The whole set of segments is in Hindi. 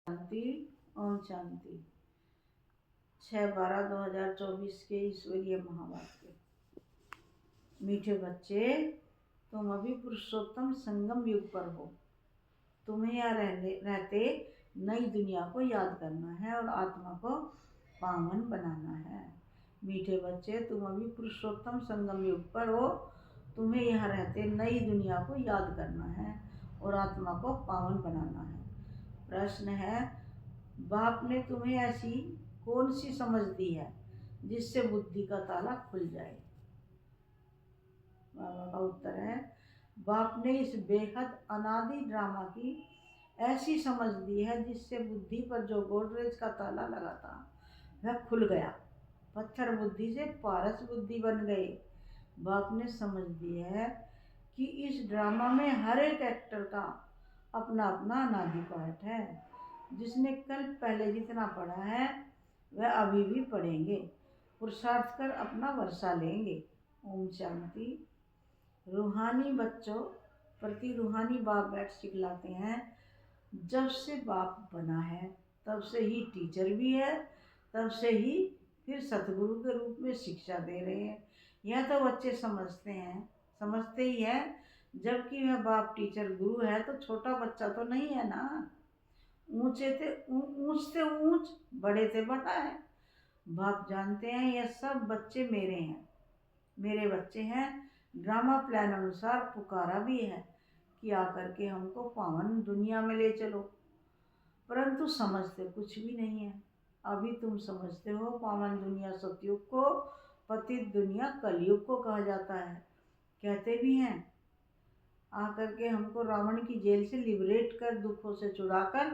शांति। ओम शांति। 6/12/2024 के ईश्वरीय महावाक्य। मीठे बच्चे, तुम अभी पुरुषोत्तम संगम युग पर हो। तुम्हें यहाँ रहते नई दुनिया को याद करना है और आत्मा को पावन बनाना है। मीठे बच्चे, तुम अभी पुरुषोत्तम संगम युग पर हो। तुम्हें यहाँ रहते नई दुनिया को याद करना है और आत्मा को पावन बनाना है। प्रश्न है, बाप ने तुम्हें ऐसी कौन सी समझ दी है जिससे बुद्धि का ताला खुल जाए? बाबा का उत्तर है, बाप ने इस बेहद अनादि ड्रामा की ऐसी समझ दी है जिससे बुद्धि पर जो गोडरेज का ताला लगा था वह खुल गया। पत्थर बुद्धि से पारस बुद्धि बन गए। बाप ने समझ दी है कि इस ड्रामा में हर एक एक्टर का अपना अपना अनादि पार्ट है। जिसने कल पहले जितना पढ़ा है वह अभी भी पढ़ेंगे, पुरुषार्थ कर अपना वर्षा लेंगे। ओम शांति। रूहानी बच्चों प्रति रूहानी बाप बैठ सिखलाते हैं। जब से बाप बना है तब से ही टीचर भी है, तब से ही फिर सतगुरु के रूप में शिक्षा दे रहे हैं। यह तो बच्चे समझते ही है। जबकि वह बाप टीचर गुरु है तो छोटा बच्चा तो नहीं है ना। ऊंच से ऊंच, बड़े से बड़ा है। बाप जानते हैं यह सब बच्चे मेरे बच्चे हैं। ड्रामा प्लान अनुसार पुकारा भी है कि आकर के हमको पावन दुनिया में ले चलो, परंतु समझते कुछ भी नहीं है। अभी तुम समझते हो पावन दुनिया सतयुग को, पतित दुनिया कलयुग को कहा जाता है। कहते भी हैं, आकर के हमको रावण की जेल से लिबरेट कर, दुखों से छुड़ाकर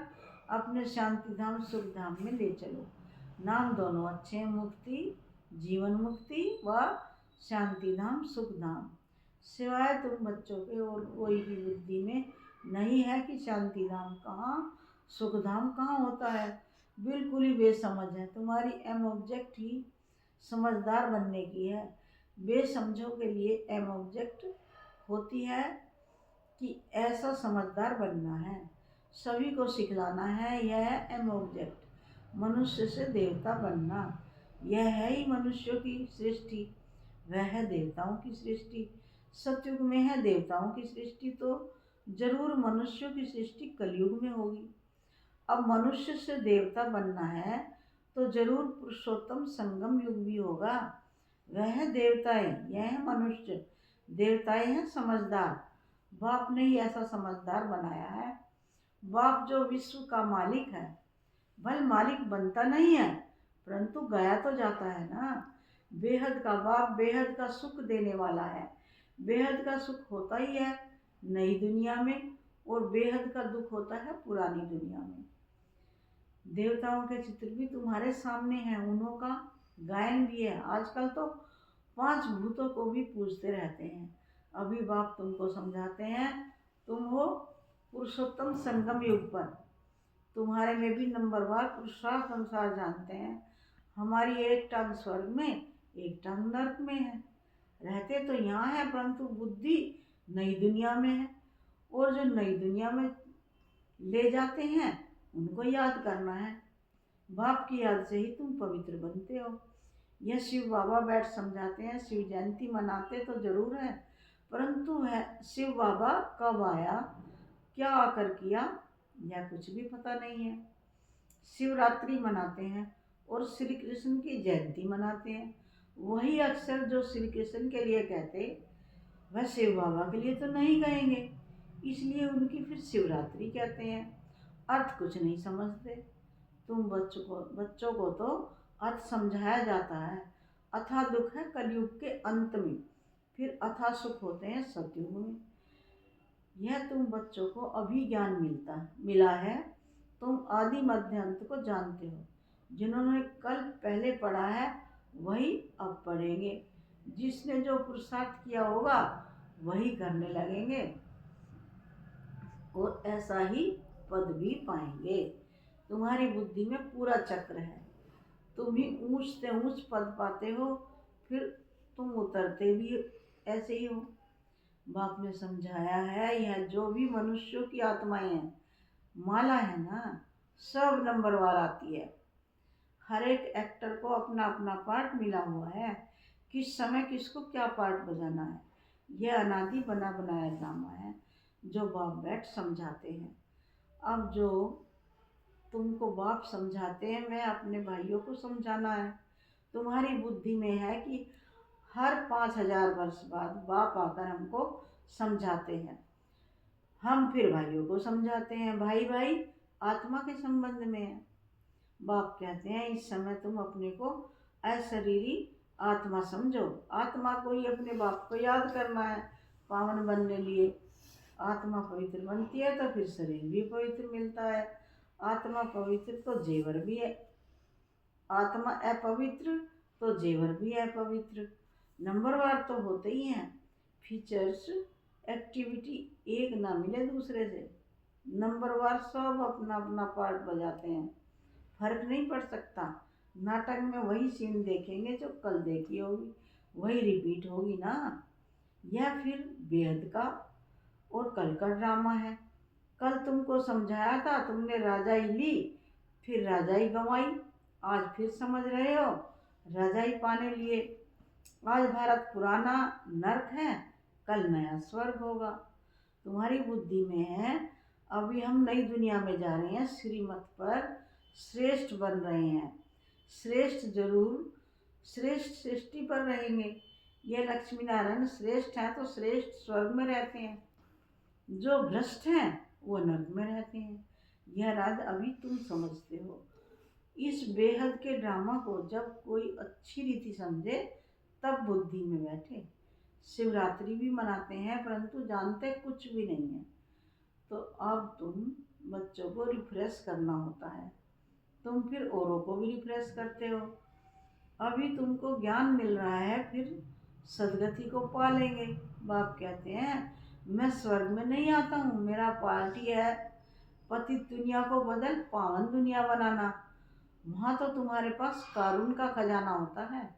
अपने शांति धाम सुख धाम में ले चलो। नाम दोनों अच्छे हैं, मुक्ति, जीवन मुक्ति व शांति धाम सुख धाम। सिवाय तुम बच्चों के और कोई भी बुद्धि में नहीं है कि शांति धाम कहाँ, सुख धाम कहाँ होता है। बिल्कुल ही बेसमझ है। तुम्हारी एम ऑब्जेक्ट ही समझदार बनने की है। बेसमझों के लिए एम ऑब्जेक्ट होती है कि ऐसा समझदार बनना है, सभी को सिखलाना है। यह है एम ऑब्जेक्ट। मनुष्य से देवता बनना, यह है ही मनुष्यों की सृष्टि, वह है देवताओं की सृष्टि। सतयुग में है देवताओं की सृष्टि, तो जरूर मनुष्यों की सृष्टि कलयुग में होगी। अब मनुष्य से देवता बनना है तो जरूर पुरुषोत्तम संगम युग भी होगा। वह है देवताएं, यह है मनुष्य। देवताएं हैं समझदार। बाप ने ही ऐसा समझदार बनाया है। बाप जो विश्व का मालिक है, भले मालिक बनता नहीं है परंतु गया तो जाता है ना। बेहद का बाप बेहद का सुख देने वाला है। बेहद का सुख होता ही है नई दुनिया में और बेहद का दुख होता है पुरानी दुनिया में। देवताओं के चित्र भी तुम्हारे सामने हैं, उन्हों का गायन भी है। आजकल तो 5 भूतों को भी पूजते रहते हैं। अभी बाप तुमको समझाते हैं, तुम हो पुरुषोत्तम संगम युग पर। तुम्हारे में भी नंबरवार पुरुषार्थ अनुसार जानते हैं। हमारी एक टांग स्वर्ग में, एक टांग नरक में है। रहते तो यहाँ है परंतु बुद्धि नई दुनिया में है। और जो नई दुनिया में ले जाते हैं उनको याद करना है। बाप की याद से ही तुम पवित्र बनते हो। यह शिव बाबा बैठ समझाते हैं। शिव जयंती मनाते तो जरूर है, परंतु है शिव बाबा कब आया, क्या आकर किया, यह कुछ भी पता नहीं है। शिवरात्रि मनाते हैं और श्री कृष्ण की जयंती मनाते हैं। वही अक्षर जो श्री कृष्ण के लिए कहते वह शिव बाबा के लिए तो नहीं कहेंगे, इसलिए उनकी फिर शिवरात्रि कहते हैं। अर्थ कुछ नहीं समझते। तुम बच्चों को तो अर्थ समझाया जाता है। अथा दुख है कलयुग के अंत में, फिर अथा सुख होते हैं सतयुग में। यह तुम बच्चों को अभी ज्ञान मिला है। तुम आदि मध्य अंत को जानते हो। जिन्होंने कल पहले पढ़ा है वही अब पढ़ेंगे। जिसने जो पुरुषार्थ किया होगा वही करने लगेंगे और ऐसा ही पद भी पाएंगे। तुम्हारी बुद्धि में पूरा चक्र है। तुम ही ऊंच से ऊंच पद पाते हो, फिर तुम उतरते भी ऐसे ही हो। बाप ने समझाया है, यह जो भी मनुष्यों की आत्माएं हैं, माला है ना, सब नंबरवार आती है। हर एक एक्टर को अपना अपना पार्ट मिला हुआ है, किस समय किसको क्या पार्ट बजाना है। यह अनादि बना बनाया ड्रामा है जो बाप बैठ समझाते हैं। अब जो तुमको बाप समझाते हैं, मैं अपने भाइयों को समझाना है। तुम्हारी बुद्धि में है कि हर 5,000 वर्ष बाद बाप आकर हमको समझाते हैं, हम फिर भाइयों को समझाते हैं। भाई भाई आत्मा के संबंध में है। बाप कहते हैं इस समय तुम अपने को अशरीरी आत्मा समझो। आत्मा को ही अपने बाप को याद करना है पावन बनने लिए। आत्मा पवित्र बनती है तो फिर शरीर भी पवित्र मिलता है। आत्मा पवित्र तो जेवर भी है, आत्मा अपवित्र तो जेवर भी अपवित्र। नंबरवार तो होते ही हैं, फीचर्स एक्टिविटी एक ना मिले दूसरे से। नंबरवार सब अपना अपना पार्ट बजाते हैं, फर्क नहीं पड़ सकता। नाटक में वही सीन देखेंगे जो कल देखी होगी, वही रिपीट होगी ना। यह फिर बेहद का और कल का ड्रामा है। कल तुमको समझाया था, तुमने राजाई ली, फिर राजाई गंवाई। आज फिर समझ रहे हो, राजाई पाने लिए। आज भारत पुराना नर्क है, कल नया स्वर्ग होगा। तुम्हारी बुद्धि में है अभी हम नई दुनिया में जा रहे हैं, श्रीमत पर श्रेष्ठ बन रहे हैं। श्रेष्ठ जरूर, श्रेष्ठ सृष्टि पर रहेंगे। ये लक्ष्मी नारायण श्रेष्ठ हैं तो श्रेष्ठ स्वर्ग में रहते हैं, जो भ्रष्ट हैं वो नर्क में रहते हैं। यह राज अभी तुम समझते हो। इस बेहद के ड्रामा को जब कोई अच्छी रीति समझे तब बुद्धि में बैठे। शिवरात्रि भी मनाते हैं परंतु जानते कुछ भी नहीं है। तो अब तुम बच्चों को रिफ्रेश करना होता है, तुम फिर औरों को भी रिफ्रेश करते हो। अभी तुमको ज्ञान मिल रहा है, फिर सदगति को पालेंगे। बाप कहते हैं मैं स्वर्ग में नहीं आता हूँ, मेरा पार्टी है पतित दुनिया को बदल पावन दुनिया बनाना। वहाँ तो तुम्हारे पास कारून का खजाना होता है,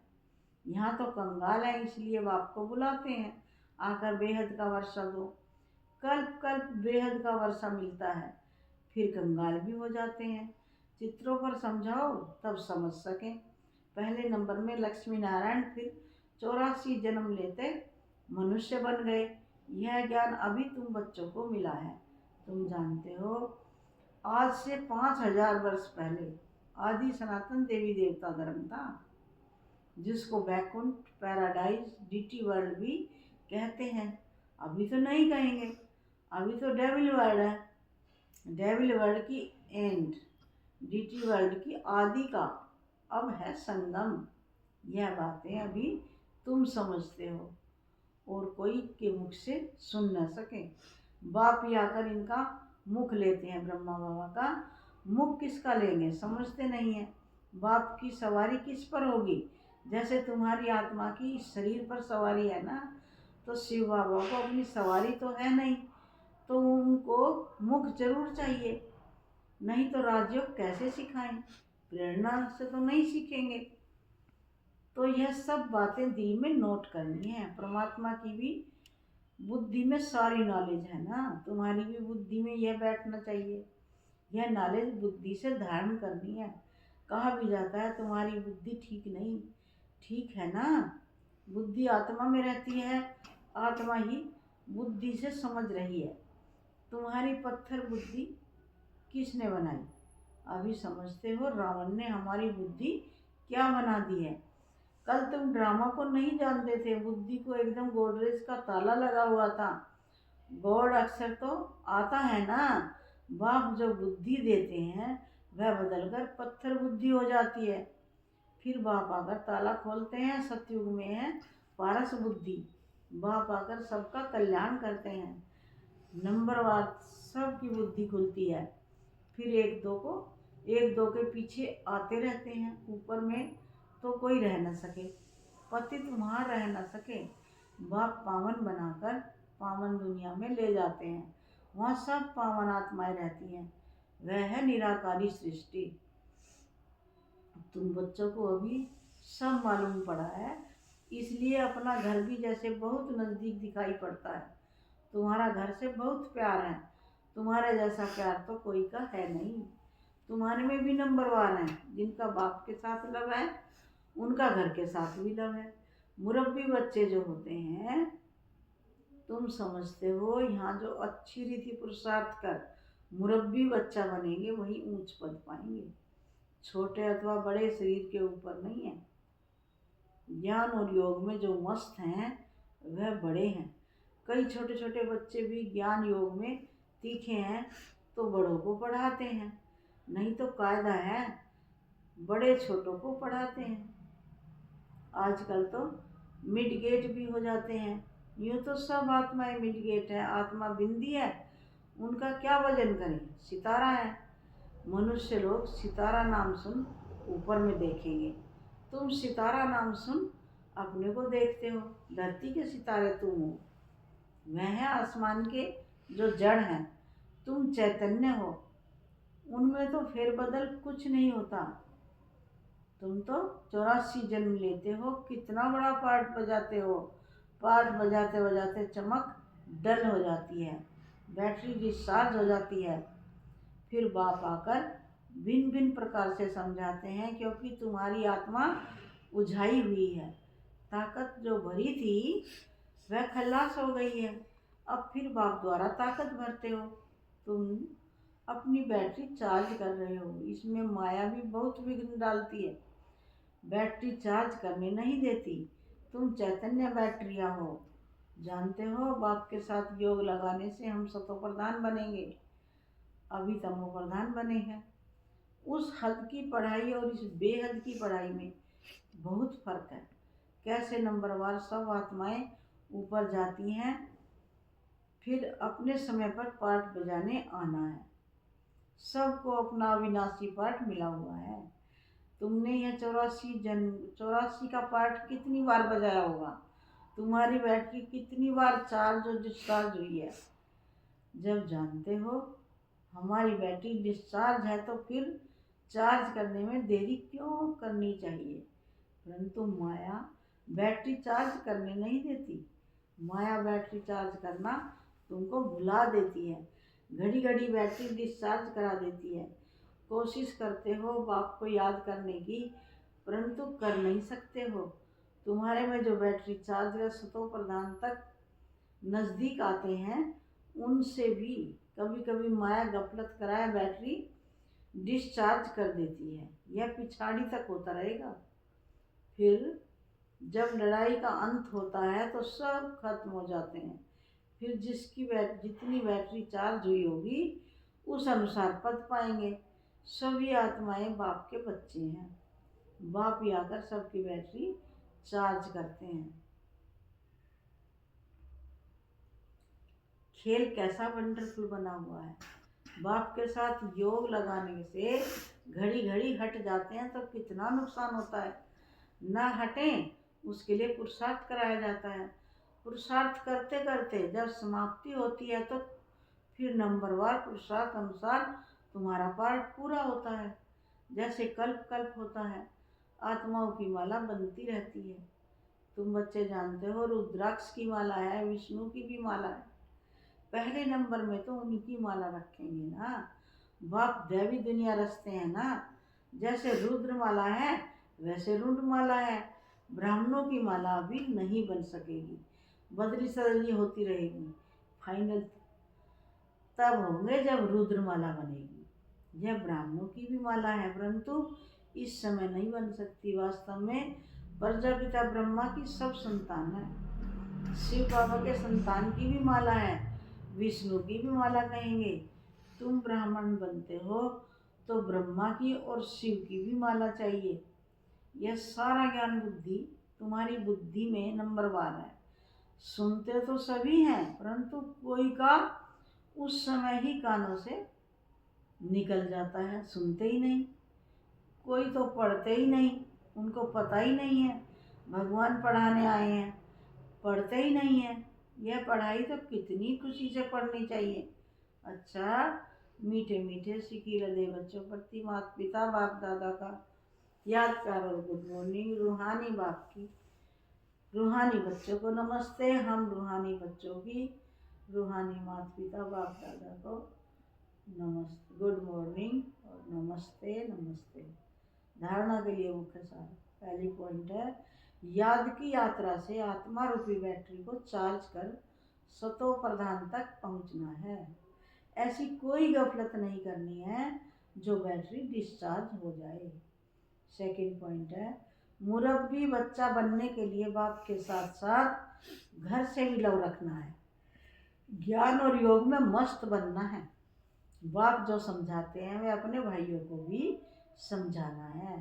यहाँ तो कंगाल है, इसलिए बाप को बुलाते हैं आकर बेहद का वर्षा दो। कल्प कल्प बेहद का वर्षा मिलता है, फिर कंगाल भी हो जाते हैं। चित्रों पर समझाओ तब समझ सकें। पहले नंबर में लक्ष्मी नारायण, फिर 84 जन्म लेते मनुष्य बन गए। यह ज्ञान अभी तुम बच्चों को मिला है। तुम जानते हो आज से 5,000 वर्ष पहले आदि सनातन देवी देवता धर्म था, जिसको वैकुंठ, पैराडाइज, डीटी वर्ल्ड भी कहते हैं। अभी तो नहीं कहेंगे, अभी तो डेविल वर्ल्ड है। डेविल वर्ल्ड की एंड, डीटी वर्ल्ड की आदि का अब है संगम। यह बातें अभी तुम समझते हो और कोई के मुख से सुन न सके। बाप ही आकर इनका मुख लेते हैं। ब्रह्मा बाबा का मुख किसका लेंगे, समझते नहीं है। बाप की सवारी किस पर होगी, जैसे तुम्हारी आत्मा की इस शरीर पर सवारी है ना, तो शिव बाबा को अपनी सवारी तो है नहीं, तो उनको मुख जरूर चाहिए। नहीं तो राजयोग कैसे सिखाएं, प्रेरणा से तो नहीं सीखेंगे। तो यह सब बातें दिल में नोट करनी है। परमात्मा की भी बुद्धि में सारी नॉलेज है ना, तुम्हारी भी बुद्धि में यह बैठना चाहिए। यह नॉलेज बुद्धि से धारण करनी है। कहा भी जाता है तुम्हारी बुद्धि ठीक नहीं, ठीक है ना। बुद्धि आत्मा में रहती है, आत्मा ही बुद्धि से समझ रही है। तुम्हारी पत्थर बुद्धि किसने बनाई, अभी समझते हो। रावण ने हमारी बुद्धि क्या बना दी है। कल तुम ड्रामा को नहीं जानते थे, बुद्धि को एकदम गोदरेज का ताला लगा हुआ था। गॉड अक्सर तो आता है ना, बाप जो बुद्धि देते हैं वह बदलकर पत्थर बुद्धि हो जाती है। फिर बाप आकर ताला खोलते हैं। सतयुग में है पारस बुद्धि, बाप आकर सबका कल्याण करते हैं। नंबरवार सबकी बुद्धि खुलती है, फिर एक दो के पीछे आते रहते हैं। ऊपर में तो कोई रह न सके, पतित वहाँ रह न सके। बाप पावन बनाकर पावन दुनिया में ले जाते हैं, वहाँ सब पावन आत्माएं रहती हैं। वह है निराकारी सृष्टि। तुम बच्चों को अभी सब मालूम पड़ा है, इसलिए अपना घर भी जैसे बहुत नज़दीक दिखाई पड़ता है। तुम्हारा घर से बहुत प्यार है, तुम्हारे जैसा प्यार तो कोई का है नहीं। तुम्हारे में भी नंबरवार हैं। जिनका बाप के साथ लव है उनका घर के साथ भी लव है। मुरब्बी बच्चे जो होते हैं, तुम समझते हो यहाँ जो अच्छी रीति पुरुषार्थ कर मुरब्बी बच्चा बनेंगे वही ऊंच पद पाएंगे। छोटे अथवा बड़े शरीर के ऊपर नहीं है। ज्ञान और योग में जो मस्त हैं वह बड़े हैं। कई छोटे छोटे बच्चे भी ज्ञान योग में तीखे हैं तो बड़ों को पढ़ाते हैं, नहीं तो कायदा है बड़े छोटों को पढ़ाते हैं। आजकल तो मिड गेट भी हो जाते हैं। यूँ तो सब आत्माएं मिड गेट है, आत्मा बिंदी है, उनका क्या वजन करें, सितारा है। मनुष्य लोग सितारा नाम सुन ऊपर में देखेंगे। तुम सितारा नाम सुन अपने को देखते हो। धरती के सितारे तुम हो, वह है आसमान के जो जड़ हैं। तुम चैतन्य हो, उनमें तो फेरबदल कुछ नहीं होता। तुम तो 84 जन्म लेते हो, कितना बड़ा पार्ट बजाते हो। पार्ट बजाते बजाते चमक डल हो जाती है, बैटरी डिस्चार्ज हो जाती है। फिर बाप आकर भिन्न भिन्न प्रकार से समझाते हैं, क्योंकि तुम्हारी आत्मा उझाई हुई है। ताकत जो भरी थी वह खल्लास हो गई है। अब फिर बाप द्वारा ताकत भरते हो। तुम अपनी बैटरी चार्ज कर रहे हो। इसमें माया भी बहुत विघ्न डालती है, बैटरी चार्ज करने नहीं देती। तुम चैतन्य बैटरिया हो। जानते हो बाप के साथ योग लगाने से हम सतो प्रधान बनेंगे, अभी तमो प्रधान बने हैं। उस हद की पढ़ाई और इस बेहद की पढ़ाई में बहुत फर्क है। कैसे नंबरवार सब आत्माएं ऊपर जाती हैं, फिर अपने समय पर पाठ बजाने आना है। सबको अपना अविनाशी पाठ मिला हुआ है। तुमने यह 84 का पाठ कितनी बार बजाया होगा? तुम्हारी बैटरी कितनी बार चार्ज और डिस्चार्ज हुई है? जब जानते हो हमारी बैटरी डिस्चार्ज है तो फिर चार्ज करने में देरी क्यों करनी चाहिए? परंतु माया बैटरी चार्ज करने नहीं देती। माया बैटरी चार्ज करना तुमको भुला देती है, घड़ी घड़ी बैटरी डिस्चार्ज करा देती है। कोशिश करते हो बाप को याद करने की, परंतु कर नहीं सकते हो। तुम्हारे में जो बैटरी चार्ज या सतो प्रधान तक नज़दीक आते हैं, उनसे भी कभी कभी माया गफलत कराए बैटरी डिस्चार्ज कर देती है। यह पिछाड़ी तक होता रहेगा। फिर जब लड़ाई का अंत होता है तो सब खत्म हो जाते हैं। फिर जितनी बैटरी चार्ज हुई होगी उस अनुसार पद पाएंगे। सभी आत्माएं बाप के बच्चे हैं। बाप ही आकर सबकी बैटरी चार्ज करते हैं। खेल कैसा वंडरफुल बना हुआ है। बाप के साथ योग लगाने से घड़ी घड़ी हट जाते हैं तो कितना नुकसान होता है। ना हटें उसके लिए पुरुषार्थ कराया जाता है। पुरुषार्थ करते करते जब समाप्ति होती है तो फिर नंबरवार पुरुषार्थ अनुसार तुम्हारा पाठ पूरा होता है। जैसे कल्प कल्प होता है, आत्माओं की माला बनती रहती है। तुम बच्चे जानते हो रुद्राक्ष की माला है, विष्णु की भी माला है। पहले नंबर में तो उनकी माला रखेंगे ना। बाप दैवी दुनिया रचते हैं ना। जैसे रुद्र माला है वैसे रुद्र माला है। ब्राह्मणों की माला अभी नहीं बन सकेगी, बदली सदली होती रहेगी। फाइनल तब होंगे जब रुद्र माला बनेगी। यह ब्राह्मणों की भी माला है, परंतु इस समय नहीं बन सकती। वास्तव में प्रजापिता ब्रह्मा की सब संतान है। शिव बाबा के संतान की भी माला है, विष्णु की भी माला कहेंगे। तुम ब्राह्मण बनते हो तो ब्रह्मा की और शिव की भी माला चाहिए। यह सारा ज्ञान बुद्धि तुम्हारी बुद्धि में नंबरवार है। सुनते तो सभी हैं, परंतु कोई का उस समय ही कानों से निकल जाता है, सुनते ही नहीं। कोई तो पढ़ते ही नहीं, उनको पता ही नहीं है भगवान पढ़ाने आए हैं, पढ़ते ही नहीं है। यह पढ़ाई तो कितनी खुशी से पढ़नी चाहिए। अच्छा, मीठे मीठे सिकी लदे बच्चों प्रति माता पिता बाप दादा का याद प्यार और गुड मॉर्निंग। रूहानी बाप की रूहानी बच्चों को नमस्ते। हम रूहानी बच्चों की रूहानी माता पिता बाप दादा को नमस्ते, गुड मॉर्निंग और नमस्ते नमस्ते। धारणा के लिए मुख्य सार। पहली पॉइंट है, याद की यात्रा से आत्मा रूपी बैटरी को चार्ज कर सतो प्रधान तक पहुंचना है। ऐसी कोई गफलत नहीं करनी है जो बैटरी डिस्चार्ज हो जाए। सेकंड पॉइंट है, मुरब्बी बच्चा बनने के लिए बाप के साथ साथ घर से भी लव रखना है। ज्ञान और योग में मस्त बनना है। बाप जो समझाते हैं वे अपने भाइयों को भी समझाना है।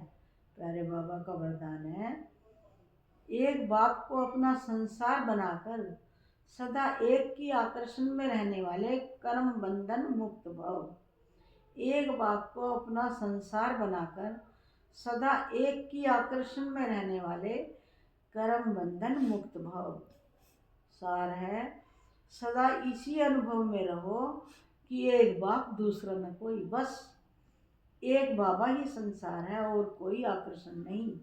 प्यारे बाबा का वरदान है, एक बाप को अपना संसार बनाकर सदा एक की आकर्षण में रहने वाले कर्म बंधन मुक्त भव। एक बाप को अपना संसार बनाकर सदा एक की आकर्षण में रहने वाले कर्म बंधन मुक्त भव। सार है, सदा इसी अनुभव में रहो कि एक बाप दूसरा न कोई, बस एक बाबा ही संसार है और कोई आकर्षण नहीं,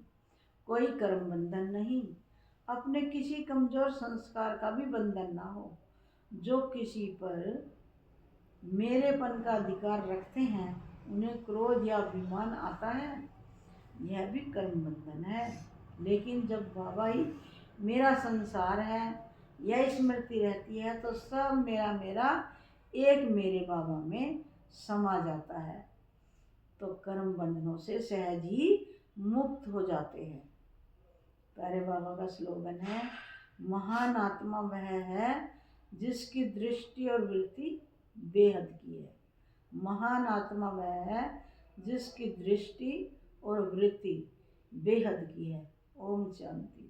कोई कर्म बंधन नहीं। अपने किसी कमजोर संस्कार का भी बंधन ना हो। जो किसी पर मेरेपन का अधिकार रखते हैं उन्हें क्रोध या अभिमान आता है, यह भी कर्म बंधन है। लेकिन जब बाबा ही मेरा संसार है, यह स्मृति रहती है तो सब मेरा मेरा एक मेरे बाबा में समा जाता है, तो कर्म बंधनों से सहज ही मुक्त हो जाते हैं। प्यारे बाबा का स्लोगन है, महान आत्मा वह है जिसकी दृष्टि और वृत्ति बेहद की है। महान आत्मा वह है जिसकी दृष्टि और वृत्ति बेहद की है। ओम शांति।